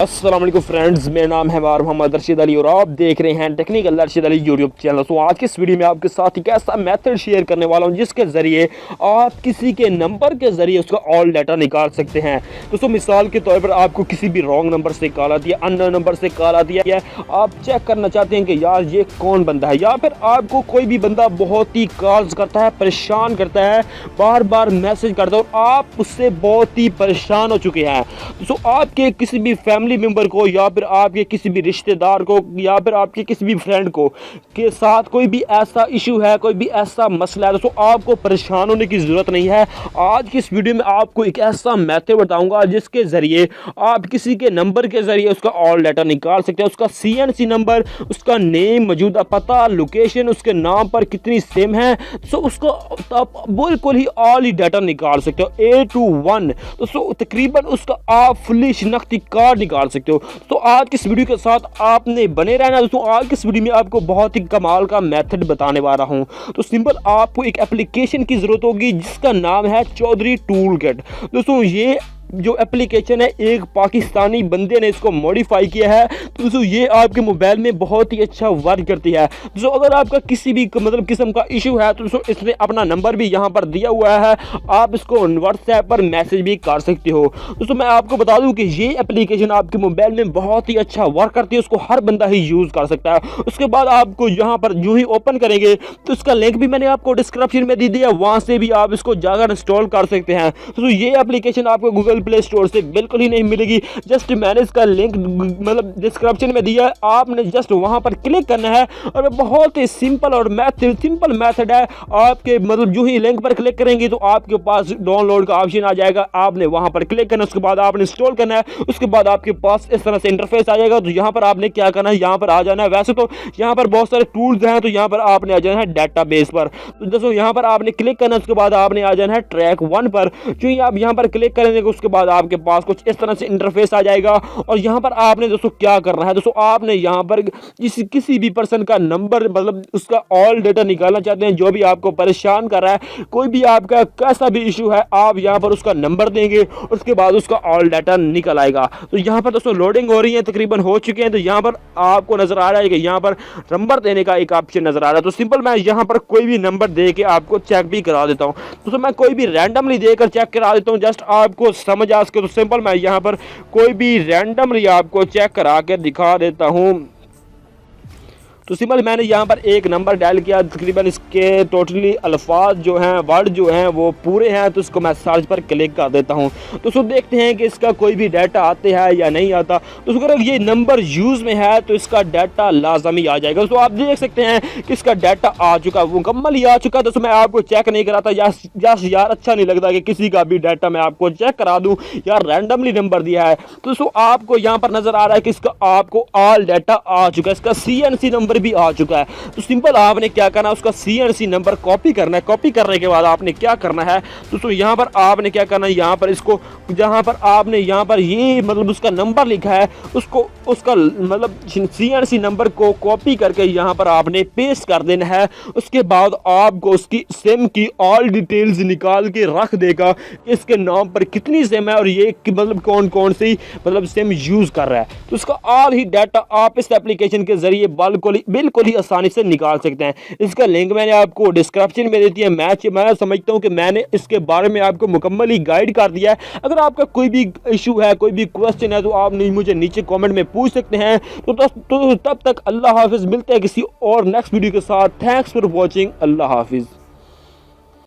अस्सलाम वालेकुम फ्रेंड्स, मेरा नाम है मोहम्मद रशीद अली और आप देख रहे हैं technical Rashid Ali YouTube channel. तो आज की इस वीडियो में आपके साथ एक ऐसा मेथड शेयर करने वाला हूं जिसके ज़रिए आप किसी के नंबर के ज़रिए उसका ऑल डाटा निकाल सकते हैं। दोस्तों, मिसाल के तौर पर आपको किसी भी रॉन्ग नंबर से कॉल आती है, अननोन नंबर से कॉल आती है, आप चेक करना चाहते हैं कि यार ये कौन बंदा है, या फिर आपको कोई भी बंदा बहुत ही कॉल्स करता है, परेशान करता है, बार बार मैसेज करता है और आप उससे बहुत ही परेशान हो चुके हैं। दोस्तों, आपके किसी भी फैमिली मेंबर को या फिर आपके किसी भी रिश्तेदार को या फिर आपके किसी भी फ्रेंड को के साथ कोई भी ऐसा इशू है, कोई भी ऐसा मसला है, दोस्तों आपको परेशान होने की ज़रूरत नहीं है। आज की इस वीडियो में आपको एक ऐसा मेथड बताऊंगा जिसके ज़रिए आप किसी के नंबर के ज़रिए उसका ऑल डाटा निकाल सकते हैं। उसका CNC नंबर, उसका नेम, मौजूदा पता, लोकेशन, उसके नाम पर कितनी सिम है, तो उसको आप बिल्कुल ही ऑल ही डाटा निकाल सकते हो A to 1। दोस्तों, तकरीबन उसका आप फुली शिनाख्ती कार्ड निकाल सकते हो। तो आज की इस वीडियो के साथ आपने बने रहना। दोस्तों, आज की इस वीडियो में आपको बहुत ही कमाल का मेथड बताने वाला हूं। तो सिंपल आपको एक एप्लीकेशन की जरूरत होगी जिसका नाम है चौधरी टूल किट। दोस्तों, ये जो एप्लीकेशन है एक पाकिस्तानी बंदे ने इसको मॉडिफाई किया है। तो दोस्तों, ये आपके मोबाइल में बहुत ही अच्छा वर्क करती है। दोस्तों, अगर आपका किसी भी मतलब किस्म का इशू है तो दोस्तों इसने अपना नंबर भी यहाँ पर दिया हुआ है, आप इसको व्हाट्सएप पर मैसेज भी कर सकते हो। दोस्तों, मैं आपको बता दूं कि ये एप्लीकेशन आपके मोबाइल में बहुत ही अच्छा वर्क करती है, उसको हर बंदा ही यूज़ कर सकता है। उसके बाद आपको यहाँ पर जो ही ओपन करेंगे तो इसका लिंक भी मैंने आपको डिस्क्रिप्शन में दे दिया, वहाँ से भी आप इसको जाकर इंस्टॉल कर सकते हैं। दोस्तों, ये एप्लीकेशन आपको गूगल प्ले स्टोर से बिल्कुल ही नहीं मिलेगी। जस्ट मैंने इसका लिंक मतलब डिस्क्रिप्शन में दिया है, आपने जस्ट वहां पर क्लिक करना है और बहुत ही सिंपल मेथड है। आपके मतलब जो ही लिंक पर क्लिक करेंगे तो आपके पास डाउनलोड का ऑप्शन आ जाएगा, आपने वहां पर क्लिक करना है, उसके बाद आपने इंस्टॉल करना है, उसके बाद आपके पास इस तरह से इंटरफेस आ जाएगा। तो यहाँ पर आपने क्या करना है, यहाँ पर आ जाना है। वैसे तो यहाँ पर बहुत सारे टूल्स हैं, तो यहाँ पर आपने आ जाना है डेटाबेस पर। तो दोस्तों, यहाँ पर आपने क्लिक करना है, उसके बाद आपने आ जाना है ट्रैक 1 पर। जो ही आप यहाँ पर क्लिक करेंगे उसके बाद आपके पास कुछ इस तरह से इंटरफेस आ जाएगा और यहाँ पर आपने दोस्तों क्या करना है। दोस्तों, आपने यहाँ पर किसी भी पर्सन का नंबर मतलब उसका ऑल डाटा निकालना चाहते हैं, जो भी आपको परेशान कर रहा है, कोई भी आपका कैसा भी इशू है, आप यहाँ पर उसका नंबर देंगे, उसके बाद उसका ऑल डाटा निकल आएगा। तो यहाँ पर दोस्तों लोडिंग हो रही है, तकरीबन हो चुके हैं। तो यहाँ पर आपको नजर आ रहा है कि यहाँ पर नंबर देने का एक ऑप्शन नजर आ रहा है। तो सिंपल मैं यहाँ पर कोई भी नंबर दे के आपको चेक भी करा देता हूँ। दोस्तों, मैं कोई भी रैंडमली देकर चेक करा देता हूँ, जस्ट आपको समझ आ सके। तो सिंपल मैं यहाँ पर कोई भी रैंडमली आपको चेक करा के दिखा देता हूँ। तो सिंपल मैंने यहाँ पर एक नंबर डायल किया, तकरीबन इसके टोटली अल्फाज जो हैं, वर्ड जो हैं वो पूरे हैं। तो इसको मैं सर्च पर क्लिक कर देता हूँ। तो उसको देखते हैं कि इसका कोई भी डाटा आते हैं या नहीं आता। तो अगर ये नंबर यूज़ में है तो इसका डाटा लाजमी आ जाएगा। तो आप देख सकते हैं कि इसका डाटा आ चुका, वो मुकम्मल ही आ चुका। तो मैं आपको चेक नहीं कराता यार अच्छा नहीं लगता कि किसी का भी डाटा मैं आपको चेक करा दूँ, यार रैंडमली नंबर दिया है। तो दोस्तों, आपको यहाँ पर नज़र आ रहा है कि इसका आपको ऑल डाटा आ चुका है, इसका CNC नंबर भी आ चुका है। तो सिंपल आपने क्या करना है, उसका CNC नंबर कॉपी करना है। कॉपी करने के बाद आपने क्या करना है दोस्तों, यहाँ पर आपने क्या करना है, यहाँ पर इसको जहाँ पर आपने यहाँ पर ये मतलब उसका नंबर लिखा है, उसको उसका मतलब CNC नंबर को कॉपी करके यहाँ पर आपने पेस्ट कर देना है। उसके बाद आपको उसकी सिम की ऑल डिटेल्स निकाल के रख देगा, इसके नाम पर कितनी सिम है और ये मतलब कौन कौन सी मतलब सिम यूज कर रहा है। तो उसका ऑल ही डाटा आप इस एप्लीकेशन के जरिए बिल्कुल ही आसानी से निकाल सकते हैं। इसका लिंक मैंने आपको डिस्क्रिप्शन में दे दिया है। मैं समझता हूं कि मैंने इसके बारे में आपको मुकम्मल ही गाइड कर दिया है। अगर आपका कोई भी इशू है, कोई भी क्वेश्चन है, तो आप मुझे नीचे कमेंट में पूछ सकते हैं। तो तब तक अल्लाह हाफिज़, मिलते हैं किसी और नेक्स्ट वीडियो के साथ। Thanks for watching. अल्लाह हाफिज़।